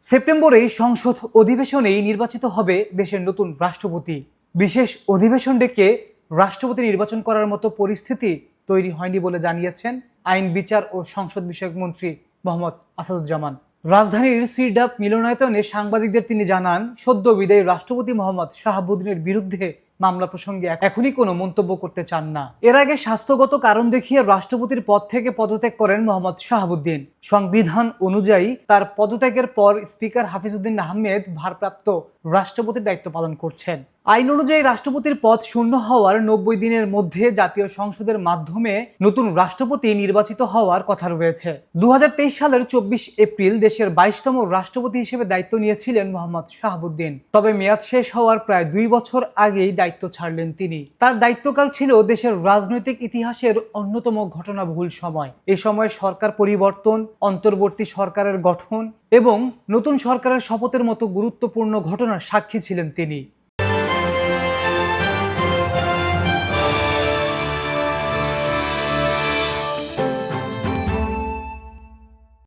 সেপ্টেম্বরেই সংসদ অধিবেশনেই নির্বাচিত হবে দেশের নতুন রাষ্ট্রপতি। বিশেষ অধিবেশন ডেকে রাষ্ট্রপতি নির্বাচন করার মতো পরিস্থিতি তৈরি হয়নি বলে জানিয়েছেন আইন, বিচার ও সংসদ বিষয়ক মন্ত্রী মোহাম্মদ আসাদুজ্জামান। রাজধানীর সিরডাপ মিলনায়তনে সাংবাদিকদের তিনি জানান, সদ্য বিদায়ী রাষ্ট্রপতি মোহাম্মদ শাহাবুদ্দিনের বিরুদ্ধে মামলা প্রসঙ্গে এখনই কোনো মন্তব্য করতে চান না। এর আগে স্বাস্থ্যগত কারণ দেখিয়ে রাষ্ট্রপতির পদ থেকে পদত্যাগ করেন মোহাম্মদ শাহাবুদ্দিন। সংবিধান অনুযায়ী তার পদত্যাগের পর স্পিকার হাফিজউদ্দিন আহমেদ ভারপ্রাপ্ত রাষ্ট্রপতির দায়িত্ব পালন করছেন। আইন অনুযায়ী রাষ্ট্রপতির পদ শূন্য হওয়ার 90 দিনের মধ্যে জাতীয় সংসদের মাধ্যমে নতুন রাষ্ট্রপতি নির্বাচিত হওয়ার কথা রয়েছে। 2023 সালের 24 এপ্রিল দেশের 22তম রাষ্ট্রপতি হিসেবে দায়িত্ব নিয়েছিলেন মোহাম্মদ শাহাবুদ্দিন। তবে মেয়াদ শেষ হওয়ার প্রায় 2 বছর আগেই দায়িত্ব ছাড়লেন তিনি। তার দায়িত্বকাল ছিল দেশের রাজনৈতিক ইতিহাসের অন্যতম ঘটনাবহুল সময়। এই সময় সরকার পরিবর্তন, অন্তর্বর্তী সরকারের গঠন এবং নতুন সরকারের শপথের মতো গুরুত্বপূর্ণ ঘটনার সাক্ষী ছিলেন তিনি।